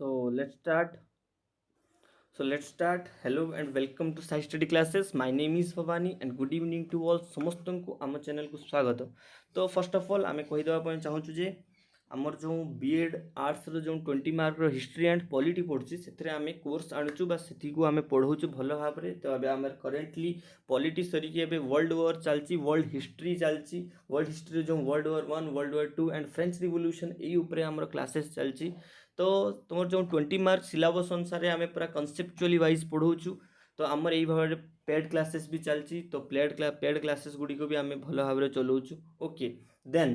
So let's start. Hello and welcome to Sai Study Classes. My name is Bhavani and good evening to all. समस्तଙ୍କୁ ଆମ ଚ୍ୟାନେଲକୁ ସ୍ୱାଗତ। ତ first of all ଆମେ କହିଦେବା ପାଇଁ ଚାହୁଁଛୁ ଯେ ଆମର ଯେଉଁ ବିଏଡ୍ ଆର୍ଟ୍ସର ଯେଉଁ 20 ମାର୍କର ହିଷ୍ଟ୍ରି ଆଣ୍ଡ ପଲିଟି ପଡ଼ୁଛି ସେଥିରେ ଆମେ କୋର୍ସ ଆଣୁଛୁ ବା ସେଠିକୁ ଆମେ ପଢ଼ଉଛୁ ଭଲ ଭାବରେ। ତ ଏବେ ଆମର କରେଣ୍ଟଲି ପଲିଟି ସରିକି ଏବେ ୱାର୍ଲଡ ୱାର୍ ଚାଲିଛି, ୱାର୍ଲଡ ହିଷ୍ଟ୍ରି ଚାଲିଛି। ୱାର୍ଲଡ ହିଷ୍ଟ୍ରିରେ ଯେଉଁ world war 1, world war 2 and French revolution ଏଇ ଉପରେ ଆମର କ୍ଲାसेस ଚାଲିଛି। तो तुम जो 20 मार्क सिलेबस अनुसार आम पूरा कनसेप्चुअली वाइज पढ़ाऊँ। तो आमर यही भाव में पेड क्लासेस भी चलती। तो पेड क्लासेस गुड़ी को भी आम भल भाव में चलाऊँ। ओके देन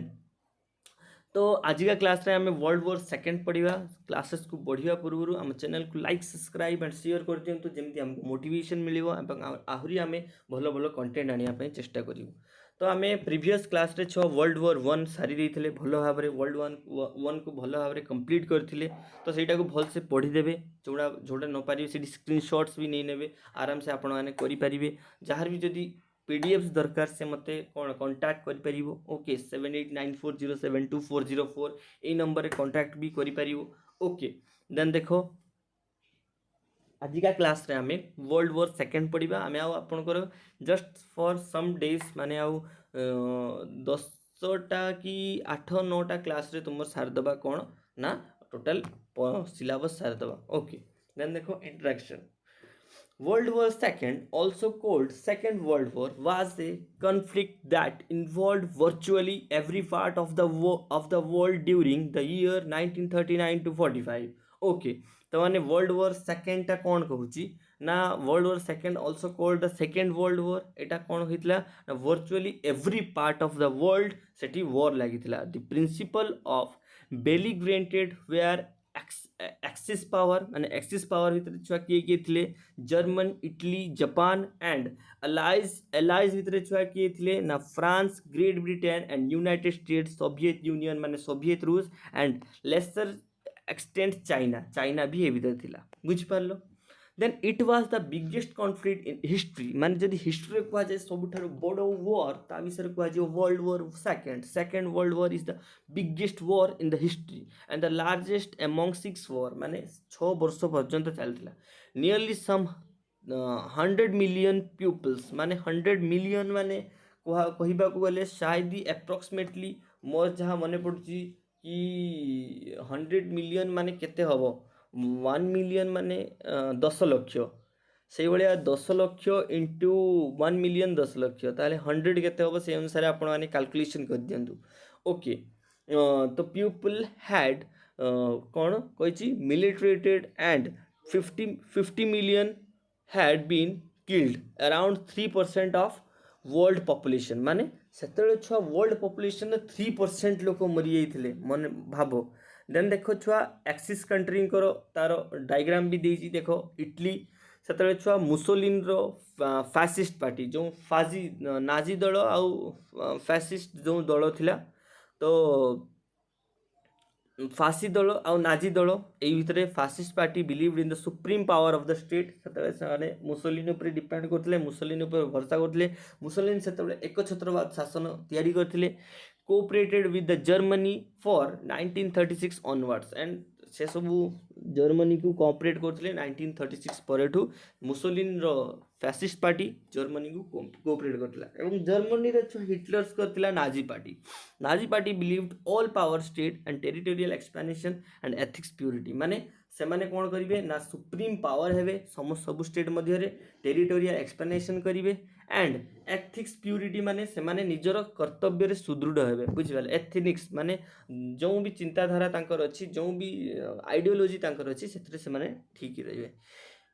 तो आज का क्लास रे आम वर्ल्ड वॉर सेकेंड पढ़ा। क्लासेस को बढ़िया पूर्व आम चैनल को लाइक सब्सक्राइब एंड शेयर कर दिंतु जमी आमको मोटिवेशन मिल आहरी आम भल भल कंटेंट आने चेष्टा करूँ। तो आम प्रीवियस क्लास रे वर्ल्ड वॉर 1 सारी देते भल भाव में वर्ल्ड वन को भल भाव में कंप्लीट करते। तो सहीटा को भल से पढ़ीदे जोड़ा जोड़ा न पारे से स्क्रीनशॉट्स भी नहीं ने आराम से आपण मैंने करें। जार भी जदि पीडीएफ दरकार से मते कौन कांटेक्ट करि परिबो। ओके 7894072404 ए नंबर रे कांटेक्ट भी करि परिबो। ओके देन देखो आज का क्लास रे आमे वर्ल्ड वॉर सेकेंड पढ़िबा। आमे आ आपनकर जस्ट फॉर सम डेज माने आ 10टा कि 8-9टा क्लास रे तुम सार दबा कौन ना टोटल सिलेबस सार दबा। ओके देन देखो introduction. World War II, also called Second World War, was a conflict that involved virtually every part of the world during the year 1939 to 45. Okay, तो माने World War II टा कौन कहूची ना World War II also called the Second World War। एटा कौन होइतला ना virtually every part of the world सेठी war लागितला। The principle of belligerent were axis power माने एक्सिस पावर भितर छुआ किए थे German, Italy, Japan and allies भितर छुआ किए थे ना France, great Britain and United States, Soviet Union माने सोवियत रूस एंड लेसर एक्सटेंट चाइना भी ये भितर थिला। बुझ पारलो। Then it was the biggest conflict in history माने जदि हिस्ट्री को जाए सबुठार बड़ वॉर ता विषय को आज world war second world war is the biggest war in the history and the largest among 6 war माने 6 वर्ष पर्यंत चलता। नियरली सम 100 मिलियन पीपल्स माने 100 मिलियन माने कहबा को गले शायद एप्रोक्सीमेटली मोर जहाँ मन पड़ुची कि 100 मिलियन माने केते हबो 1 मिलियन माने 10 लक्ष से भाया 10 लक्ष इंटू 1 मिलियन 10 लक्ष ताले 100 केते हम से अनुसार आपण माने कैलकुलेशन कर दियंतु। ओके तो पीपल हैड कौन कही मिलिट्रेटेड and 50 million had been killed around 3% of world population माने सेतळे छुआ वर्ल्ड पॉपुलेशन 3% लोक मरी जाइथिले मन भाबो। देन देखो छुआ एक्सिस कंट्री करो तार डायग्राम भी देजी देखो इटली से छुआ मुसोलिन रो फैसिस्ट पार्टी जो फाजी नाजी दल आउ फैसिस्ट जो दल थिला तो फासी दल आउ नाजी दल यही भितर fascist party believed in the supreme power of the state से मुसोलिन उपर डिपेंड करते मुसोलिन उपर भरोसा करते। मुसोलिन से एकछत्रवाद शासन तैयारी करते cooperated with the Germany for 1936 onwards and से सबू जर्मनी को कोऑपरेट करते 1936 पर मुसोलिन रो फैसिस्ट पार्टी जर्मनी को कोऑपरेट करता और जर्मनी रे हिटलर्स करथिला Nazi party believed all power state and territorial expansion and ethics purity माने से माने कौन करिवे ना सुप्रीम पावर हेवे सब स्टेट मध्य रे टेरिटोरियल एक्सपेंशन करिवे एंड एथिक्स प्यूरिटी माने से माने निजर कर्तव्य रे सुदृढ़ हेवे। बुझिबाल एथिनिक्स माने जो भी चिंताधारा तांकर अछि जो भी आइडियोलॉजी तांकर अछि सेतरे से माने ठीक रहिवे।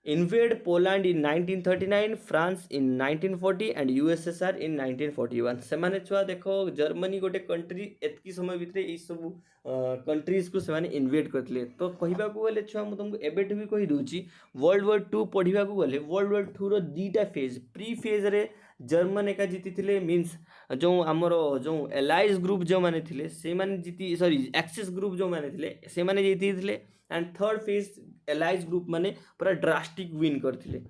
invade Poland in 1939, France in 1940 and USSR in 1941। से माने छुआ देखो जर्मनी गोटे कंट्री एतकी समय भितर ए सब कंट्रीज को से इन्वेड करते। तो कहबा को गले छुआ मु तुमको एबेठ भी कहि दूची वर्ल्ड वॉर 2 पढ़िबा को गले वर्ल्ड वॉर 2 रो दीटा फेज प्री फेज रे जर्मन एका जीति थिले मींस जो आमर जो एलाइज ग्रुप जो माने थिले से माने जीति सॉरी एक्सिस ग्रुप जो माने थिले से माने जीति थिले and third phase allies group माने पूरा ड्रास्टिक विन करथिले।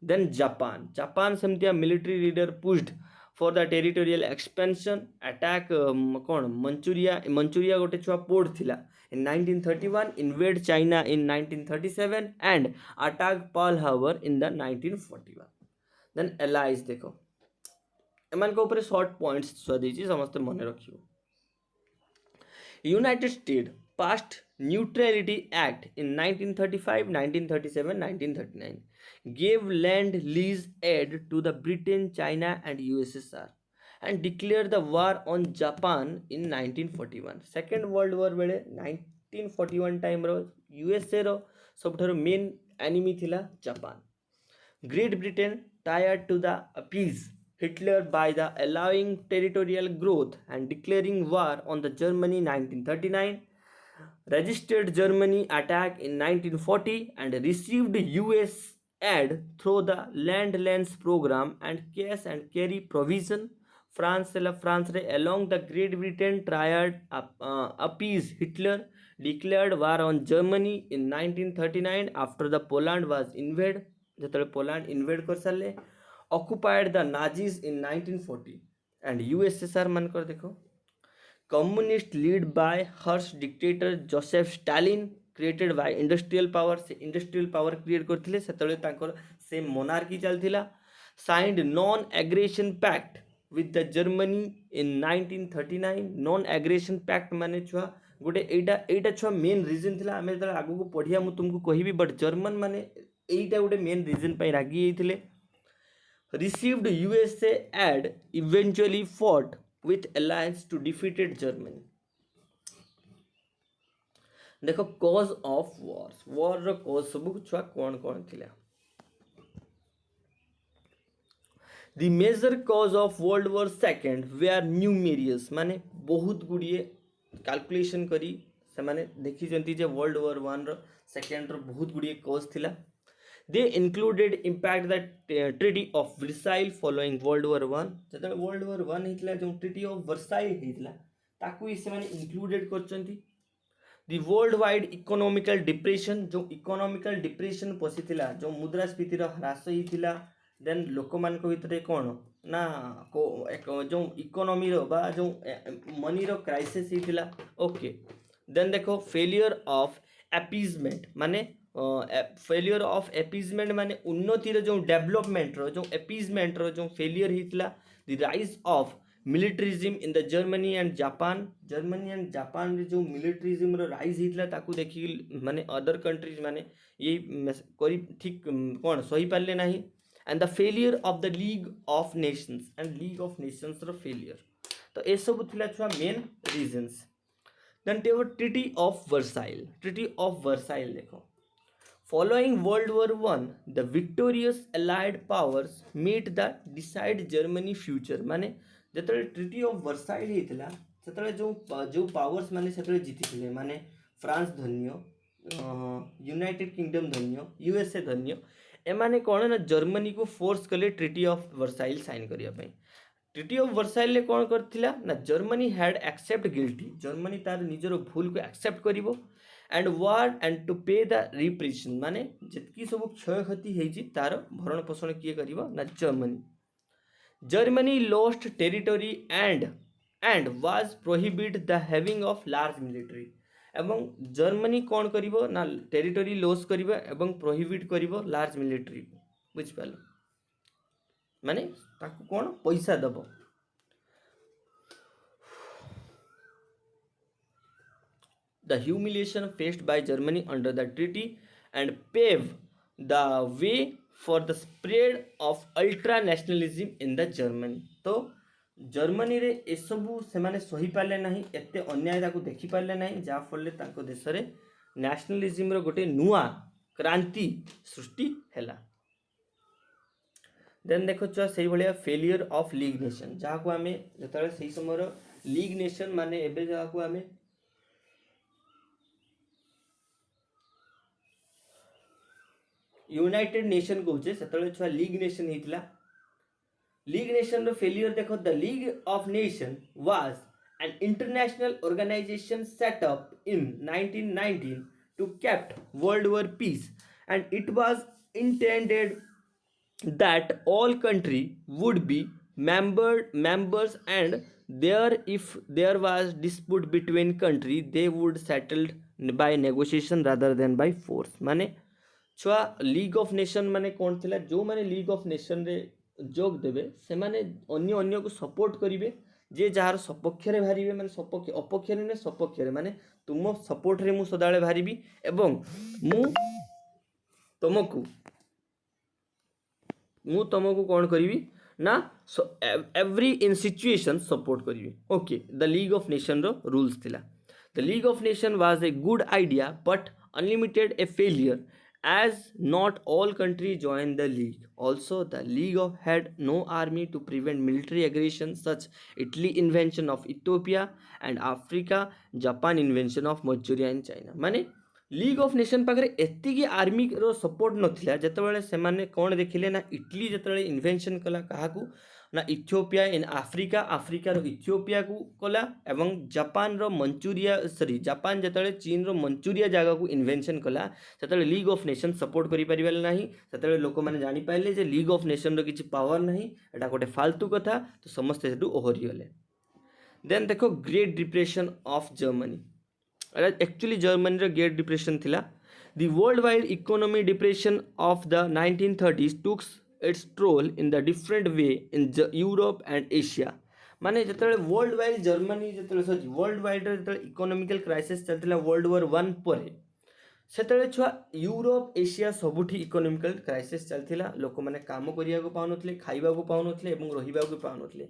देन जापान सेमतिया military leader pushed for the territorial expansion attack कौन मंचूरिया गोटे छुआ पोर्ट थिला in 1931, invade China in 1937 and attack Pearl Harbor in the 1941. Then allies देखो एमान ऊपर शॉर्ट पॉइंट्स छुआ देछि समस्त मन रखियो. United States passed Neutrality Act in 1935, 1937, 1939, gave land lease aid to the Britain, China and USSR, and declared the war on Japan in 1941. Second World War बेले 1941 time रो USA रो सबठारो main enemy थिला Japan. Great Britain tried to appease Hitler by allowing territorial growth and declaring war on the Germany 1939, resisted Germany attack in 1940 and received US aid through the Land Lease program and cash and carry provision. France along the Great Britain tried appease Hitler, declared war on Germany in 1939 after the Poland was invaded. ଯେତେବେଳେ Poland invade କରିସାରିଲେ, occupied the Nazis in 1940 and USSR ମାନଙ୍କର ଦେଖ communist led by ହର୍ସ dictator Joseph Stalin created by industrial power. ସେ industrial power create କରିଥିଲେ, ସେତେବେଳେ ତାଙ୍କର ସେ ମୋନାର୍କି ଚାଲିଥିଲା. Signed non aggression pact with the Germany in 1939. Non aggression pact माने छुआ गोटे एटा छुआ मेन रीजन थिला. आमे जेतले आगु को पढ़िया मु तुमको कहिबी, बट जर्मन माने एटा गोटे मेन रीजन पई रागी हेइथिले. Received USA aid eventually fought with alliance to defeated Germany. देखो कॉज ऑफ वॉर्स, वॉर रो कॉज सब छुआ कौन कौन थिला. The major cause of World War II were numerous. माने बहुत गुड़िए कैलकुलेशन करी से माने देखी जंती जे वर्ल्ड वॉर 1 रो सेकंड रो बहुत गुड़िए कॉज थिला. They included impact the Treaty of Versailles following World War 1. जतले World War 1 हितला जो Treaty of Versailles हितला ताकू इसे माने इंक्लूडेड करचंती. The worldwide economical depression, जो इकोनॉमिकल डिप्रेशन पसिथिला, जो मुद्रास्फीति रो ह्रास हिथिला. देन लोक मान को भितर कौन ना जो इकोनॉमी रो बा जो मनी रो क्राइसिस हिथिला. ओके, देन देखो फेलियर ऑफ अपीजमेंट माने फेलियर ऑफ अपीजमेंट माने उन्नति रो जो डेवलपमेंट रो जो अपीजमेंट रो जो फेलियर हिथिला. The rise of militarism in the Germany and Japan. Germany and Japan रे जो मिलिटरिज्म रो राइज हिथिला ताकू देखि माने अदर कंट्रीज माने ये करी ठीक कौन सही पाले नाही. and the failure of the League of Nations and League of Nations row failure. तो ये सब थिला छुआ मेन रीजंस. देन टेवर treaty of Versailles. Treaty of Versailles देखो following World War 1 the victorious allied powers meet the decide Germany future. माने जेतले treaty of Versailles हितला सेतले जो powers माने सेतले जीतिथिले माने फ्रांस धन्य, यूनाइटेड किंगडम धन्य, यूएसए धन्य, एमाने कौन ना जर्मनी को फोर्स कले ट्रीटी ऑफ वर्साइल साइन करिया पई. ट्रीटी ऑफ वर्साइल ले कौन करथिला ना Germany had accept guilty. Germany तार निजर भूल को एक्सेप्ट करिवो and ward and to pay the repression. माने जेतकी सब क्षय क्षति हेजी तार भरण पोषण किए करिवो ना Germany. Germany lost territory and was prohibit the having of large military. एवं जर्मनी कौन करिवो ना टेरिटरी लॉस करिवो एवं प्रोहिबिट करिवो लार्ज मिलिट्री. बुझ पालो माने ताकू कौन पैसा दबो. The humiliation faced by Germany under the treaty and pave the way for the spread of ultra nationalism in the Germany. तो जर्मनी रे एसबू से माने सही पाले नहीं, एते अन्याय ताको देखि पाले नहीं, जा फले ताको देश रे नेशनलिज्म रो गोटे नुआ क्रांति सृष्टि हैला. देन देखो छुआ सही भलिया फेलियर ऑफ लीग नेशन, जहा को आमे जतले सही समय रो लीग नेशन माने एबे जहा को आमे यूनाइटेड नेशन कहूचे सेतले छुआ लीग नेशन हितला. लीग नेशन रो फेलियर देखो. The league of nation was an international organisation set up in 1919 to kept world war peace and it was intended that all country would be members and if there was dispute between country they would settled by negotiation rather than by force माने छुआ league of nation माने कौन थिला जो माने league of nation रे जोग देबे से माने अन्य अन्य को सपोर्ट करिवे जे जार सपक्ष रे भारिबे माने सपक्ष अपक्ष रे ने सपक्ष रे माने तुम सपोर्ट रे मु सदाळे भारिबी एवं मु तुमको कौन करी ना एवरी इन सिचुएशन सपोर्ट करी okay the league of nation रो रूल्स थिला the league of nation was a good idea but unlimited a failure as not all countries joined the league. Also, the league had no army to prevent military aggression such Italy invention of Ethiopia and Africa, Japan invention of Manchuria in China. माने league of nation पाखे एतिकी army रो support नथिला जेतेबेले सेमाने कोन देखिले ना Italy जेतेबेले invention कला काहाकू ना Ethiopia इन Africa Africa रो Ethiopia को कला एवं Japan रो Manchuria sorry Japan जेतेबेले चीन रो मंचूरिया जगह को इन्वेंशन कला सेतेबेले लीग ऑफ नेशन सपोर्ट करि परिबेले नाही सेतेबेले लोक माने जानि पाइले जे लीग ऑफ नेशन रो किछि पावर नाही एटा गोटे फालतू कथा तो समस्त सेटू ओहरि गले देन देखो great depression of Germany actually Germany रो ग्रेट डिप्रेशन थिला the world wide economy depression of the 1930s took its toll in the different way in Europe and Asia माने जेतेबेले वर्ल्ड वाइड जर्मनी जेतेबेले sorry world wide जेतेबेले economical crisis चलतिला world war 1 परे सेतेबेले छुआ Europe Asia सबुठी economical crisis चलतिला लोक माने काम करिया को पाउनथले खाइबा को पाउनथले एवं रहिबा को पाउनथले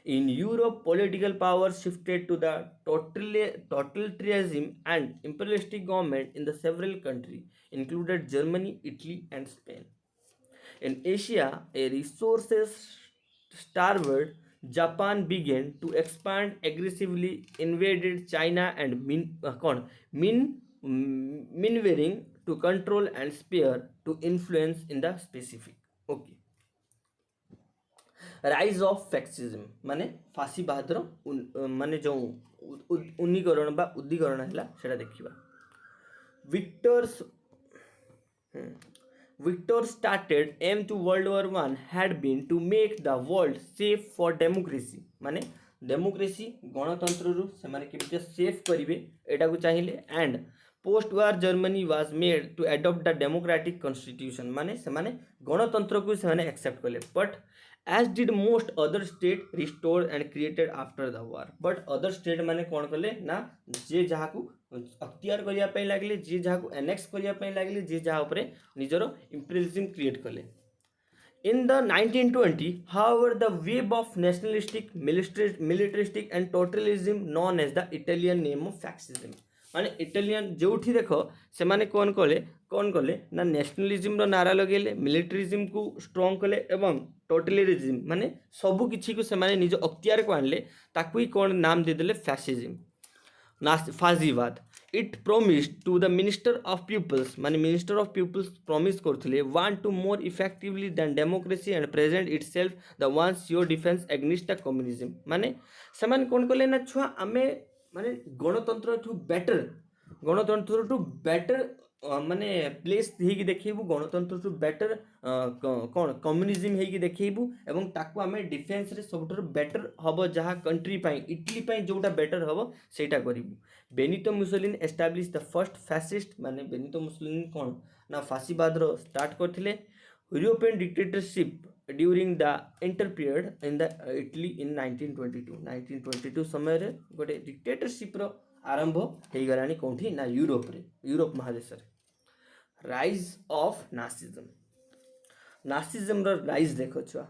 in Europe political power shifted to the totalitarianism and imperialistic government in the several countries included Germany, Italy and Spain. In Asia, a resources starved Japan began to expand aggressively, invaded China and maneuvering to control and spare to influence in the Pacific. Okay. Rise of fascism माने फासीवाद माने जो उन्नीकरण बा उद्दीकरण है सेटा देखिबा Victor started aim to World War I had been to make the world safe for democracy माने democracy गणतंत्र रु से माने केमिति सेफ करिवे एटा को चाहिए and post war Germany was made to adopt the democratic constitution माने से माने गणतंत्र को से माने एक्सेप्ट करले but as did most other state restored and created after the war but other state माने कौन कले ना जे जहाँ को अख्तियार करिया पई लागले जे जहाँ को एनेक्स करिया पई लागले जे जहाँ ऊपर निजरो इंपीरियलिज्म क्रिएट कले in the 1920 however the wave of nationalistic militaristic and totalitarianism known as the Italian name of fascism माने इटालियन जोठी देखो से माने कौन कले ना नेशनलिज्म रो नारा लगेले मिलिटरिज्म को स्ट्रांग कले एवं टोटलिटरिज्म माने सबु किछि को से माने निज अख्तियार को आनले ताकू ही कौन नाम दे देले फैसिज्म फाजीवाद it promised to the minister of peoples माने मिनिस्टर ऑफ पीपल्स प्रॉमिस करथिले want to more effectively than democracy and present itself the ones your defence against the communism माने से माने कौन कले ना छुआ आमे माने गणतंत्र टू बेटर माने प्लेस हेकी देखैबू गणतंत्र टू बेटर कौन कम्युनिज्म हेकी देखैबू एवं ताकू आमे डिफेंस रे सबटर बेटर हबो जहा कंट्री पाई इटली पाई जोटा बेटर हबो सेटा करिबू Benito Mussolini establish the first fascist माने बेनितो मुसोलिनी कौन ना फासीवाद रो स्टार्ट करथिले European dictatorship during the inter period in the Italy in 1922 समय रे गोटे डिक्टेटरशिप रो आरंभ हे गलानी कोठी ना यूरोप महादेश रे राइज ऑफ नासिज्म रो राइज देखो छुआ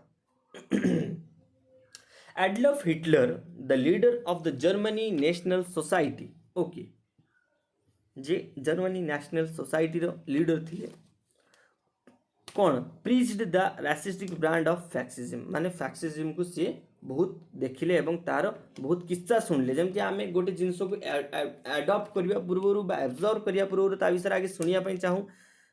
Adolf Hitler the leader of the Germany National Society okay जे जर्मनी नेशनल सोसाइटी रो लीडर थिले कौन preached the racistic brand of fascism माने फैक्सिज्म को सी बहुत देखिले एवं तार बहुत किस्सा सुनले जमति आमे गोटे जिंस को एडॉप्ट करिया पूर्वरु बा एब्जॉर्ब करिया पूर्वरु ता विषय आगे सुनिया पई चाहूं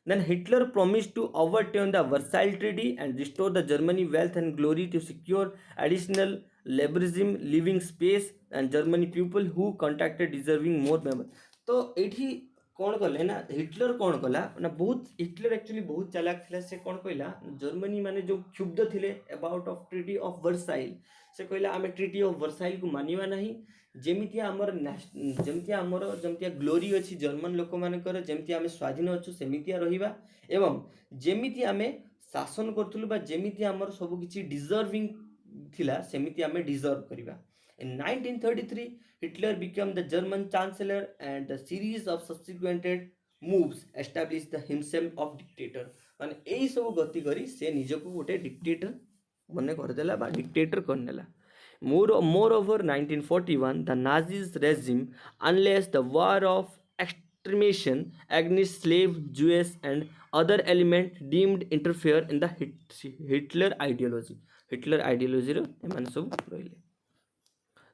then Hitler promised to overturn the Versailles treaty and restore the Germany wealth and glory to secure additional labourism living space and Germany people who contracted deserving more member तो एठी कौन कले ना हिटलर कौन कला ना बहुत हिटलर एक्चुअली बहुत चालाक थिला से कौन कहला जर्मनी माने जो क्षुब्ध थिले about of treaty of Versailles से कहला आमे ट्रीटी ऑफ वर्साइल को मानिवा नहीं जेमिति हमर जेमिति हमर जेमिति ग्लोरी अछि जर्मन लोक मानकर जेमिति आमे स्वाधीन अछु सेमिति रहिबा एवं जेमिति आमे शासन करथुलु बा जेमिति हमर सब किछि डिजर्विंग थिला सेमिति आमे डिजर्व करिबा in 1933 Hitler became the German chancellor and the series of subsequent moves established the himself of dictator माने एई सब गति करी से निजको गोटे डिक्टेटर मने कर देला बा dictator करनेला moreover 1941 the Nazis regime unleashed the war of extermination against slave Jews and other element deemed interfere in the Hitler ideology रो एमान सब रहिले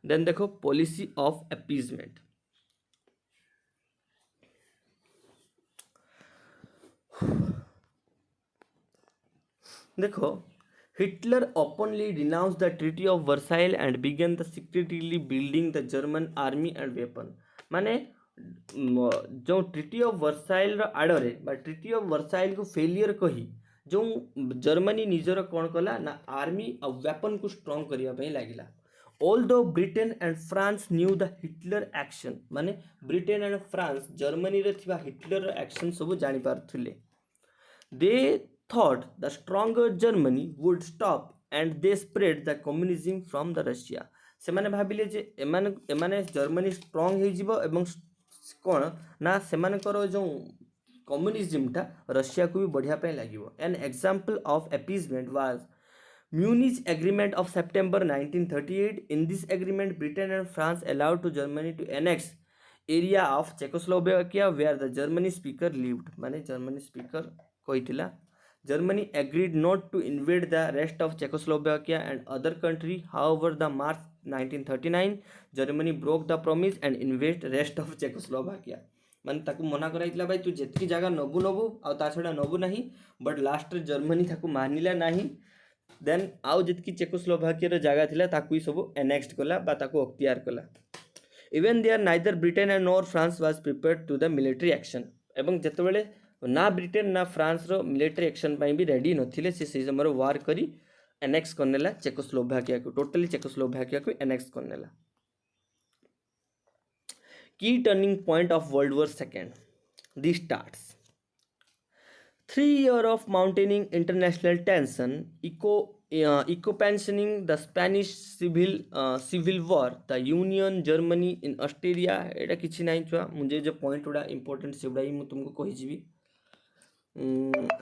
देन देखो पॉलिसी ऑफ अपीजमेंट देखो Hitler openly denounce the treaty of Versailles and begin the secretly building the German army and weapon माने जो treaty of Versailles आड़े treaty of Versailles को failure कही जो जर्मनी निजर कौन कला ना आर्मी और वेपन को स्ट्रॉन्ग करने लगिला although Britain and France knew the Hitler action माने ब्रिटेन एंड फ्रांस जर्मनी रे थिबा हिटलर एक्शन सब जानि पारथुले they thought the stronger Germany would stop and they spread the communism from the Russia से माने भाबिले जे एमाने जर्मनी स्ट्रांग हे जिवो एवं कोन ना से मानकर जो कम्युनिज्म टा रशिया को भी बढ़िया पे लागिवो an example of appeasement was Munich Agreement of September 1938. In this agreement, Britain and France allowed to Germany to annex area of Czechoslovakia where the German speaker lived. माने German speaker कहला Germany agreed not to invade the rest of Czechoslovakia and other country. However, the March 1939, Germany broke the promise and invaded rest of Czechoslovakia. माने ताकू मना कराइतला भाई तू जेतकी जगह नबू आ ता छडा नबू नहीं बट लास्ट रे जर्मनी ताकू मानिला नहीं देन आउ जितकी चेकोस्लोभाकिया जगह थिला ताकू सब एनेक्स्ट कला बा ताकू अख्तियार कला even there neither Britain and nor France was prepared to the military action एवं जेतेबेले ना ब्रिटेन ना फ्रांस रो मिलिटरी एक्शन पई भी रेडी नथिले से समय वार करी एनेक्स करनेला चेकोस्लोभाकिया को टोटली चेकोस्लोभाकिया को एनेक्स करनेला की turning point of world war second this starts 3 years of mounting international tension, accompanying the Spanish civil war, the Union, Germany in Austria, एटा किछि नहीं छुआ मुझे जो पॉइंट उड़ा इंपॉर्टेंट से उड़ा ही मैं तुमको कहि जीवी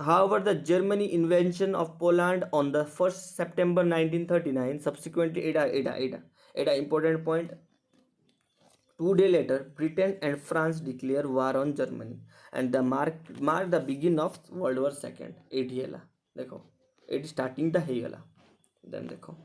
however the Germany invasion of Poland on the 1st September 1939 subsequently Etah important point 2 days later Britain and France declare war on Germany and the mark the begin of World War Second एठी हैला देखो एठी starting ता हे गला then देखो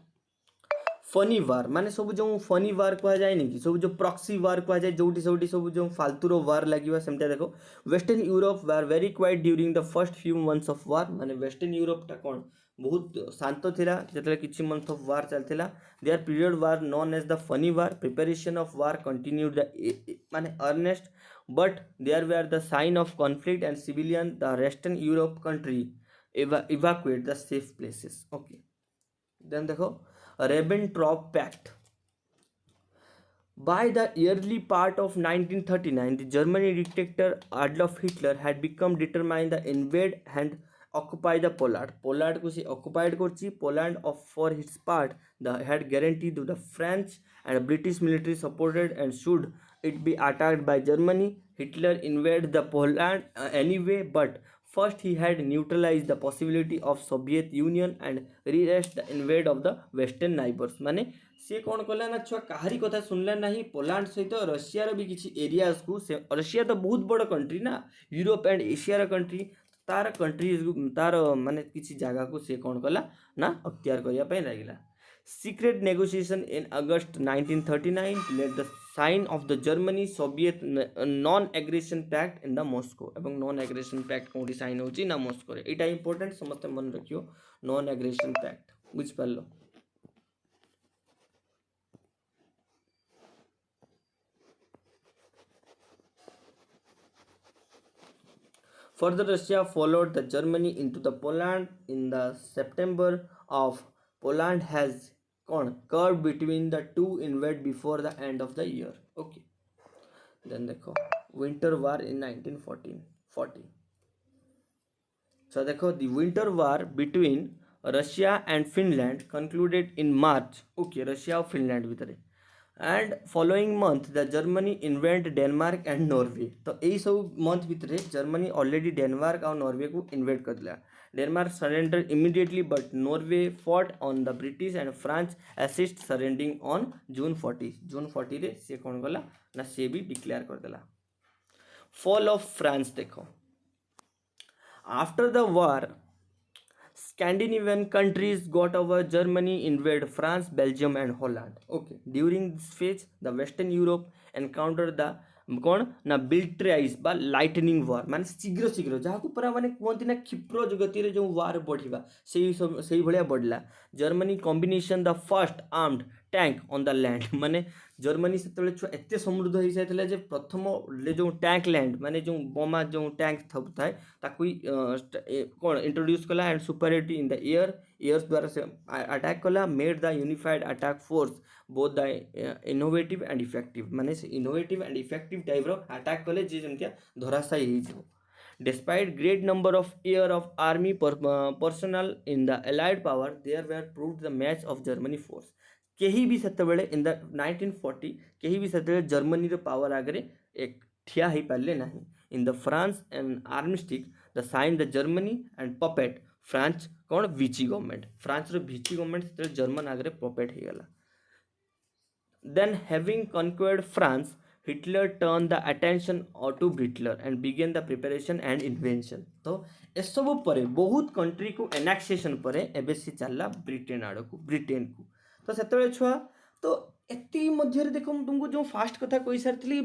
funny वार माने सब जो फनी वार कहा जाए नहीं कि सब जो प्रॉक्सी वार कहा जाए जोटी सब जो फालतू रो वार लागिवा सेमटा देखो western Europe were very quite during the first few months of war माने वेस्टर्न यूरोप टा कोन बहुत शांत थिला जेतले किछि मंथ ऑफ वार चलथिला there period war known as the funny war preparation of war continued the माने earnest but there were the sign of conflict and civilian the western Europe country evacuate the safe places okay then देखो Ribbentrop Pact by the early part of 1939 the German dictator Adolf Hitler had become determined to invade and occupy the Poland को से occupied करछि Poland of for its part the had guaranteed to the French and British military supported and should it be attacked by Germany Hitler invaded the Poland anyway but first he had neutralized the possibility of Soviet Union and rearrest the invade of the western neighbors माने से कौन कला ना छुआ काहारी कथा सुनला नहीं Poland सहित रशिया रो भी किछि एरियाज को से रशिया तो बहुत बड़ कंट्री ना यूरोप एंड एशिया रो कंट्री तार कंट्री तार माने किछि जगह को से कौन कला ना अख्तियार करिया पे लागिला secret negotiation in August 1939 led the sign of the Germany Soviet non-aggression pact in the Moscow एवं non-aggression pact कोठी साइन होची ना मॉस्को रे एटा इंपोर्टेंट समस्त मन रखियो non-aggression pact बुझ पालो Further, Russia followed the Germany into the Poland in the September of Poland has curved between the two invade before the end of the year. Okay. Then देखो winter war in 1940. So देखो the winter war between Russia and Finland concluded in March. Okay, Russia और Finland भितर and following month the Germany invaded Denmark and Norway. तो यही सब month भितर Germany already Denmark और Norway को invade कर दिला. Denmark surrendered immediately but Norway fought on the British and France assist surrendering on June 40. June 40 रे से कौन गला ना से भी डिक्लेयर कर दिला. Fall of France देखो. After the war, Scandinavian countries got over Germany invade France, Belgium and Holland. Okay. During this phase, the Western Europe encountered the कौन ना बिल्ट्राइज बा लाइटनिंग वार माने शीघ्र शीघ्र जहाँ को पूरा माने कहते ना क्षिप्र गति रे जो वार बढ़िबा से भलिया बढ़ला. Germany combination the first armed tank on the land माने जर्मनी से एत समृद्ध हो जाता जे प्रथम जो टैंक लैंड माने जो बोमा जो टैंक थाए ताकू कौन इंट्रोड्यूस कला and superiority in the airs द्वारा से अटैक कला made the unified attack force both the innovative and effective माने इनोवेटिव एंड इफेक्टिव टाइप रो अटैक कले जे जमतिया धराशायी हो. Despite great number of year of army personnel in the allied power, there were proved the match of Germany force. केही भी सेतबेले in the 1940 केही भी सेतबेले जर्मनी रो पावर आगरे एक ठिया ही पाले नहीं. In the France and armistice the sign the Germany and puppet France कौन विची गवर्नमेंट फ्रांस रो विची गवर्नमेंट सेतबेले जर्मन आगरे पपेट ही गला. Then having conquered France, Hitler turned the attention to Hitler and began the preparation and invention. तो ए सब परे बहुत कंट्री को एनेक्सेशन परे एबे से चलला ब्रिटेन आड़ को ब्रिटेन को. तो सेतबेले छुआ तो एति मध्य देखो तुमको जो फास्ट कथा कहि सारथली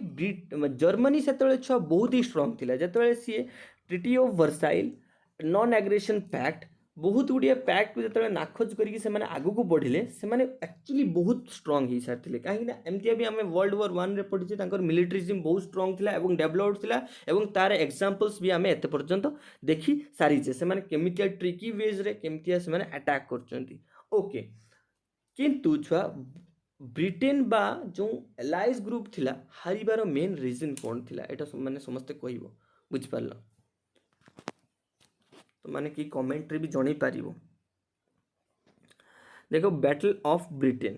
जर्मनी सेतबेले छुआ बहुत ही स्ट्रांग थिला जेतबेले सी treaty of Versailles non aggression pact बहुत गुड़िया पैक्ट को जो नाखोज करके आगू बढ़िले से एक्चुअली बहुत स्ट्रांग हो सारी कहीं एमती भी आम वर्ल्ड वॉर 1 रे पढ़ी मिलिट्रिज्म बहुत स्ट्रांग थिला एवं डेभलप्ड थिला एवं तार एग्जांपल्स भी आम एत पर्यंत देखी सारीचे से केमितिया ट्रिकी वेज रे केमितिया से अटैक करचंती. ओके किंतु छुआ ब्रिटेन बा जो एलाइज ग्रुप थिला हारिबार मेन रीजन कौन थिला एटा माने समस्ते कहबो बुझ पारला तो माने कि कमेंट्री भी जणै पारिबो. देखो बैटल ऑफ ब्रिटेन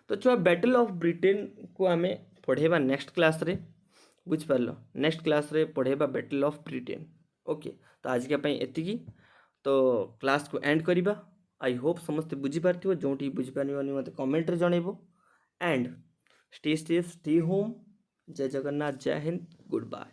तो छुआ बैटल ऑफ ब्रिटेन को आमे पढ़ेबा नेक्स्ट क्लास रे बुझ पारलो नेक्स्ट क्लास रे पढ़ेबा बैटल ऑफ ब्रिटेन. ओके तो आज के पई एतिकी तो क्लास को एंड करिबा. आई होप समस्त बुझी पारथिबो जोंटी बुझी पानिबानी मते कमेंट रे जणैबो and stay safe stay home. Jai Jagannath जय हिंद गुड बाय.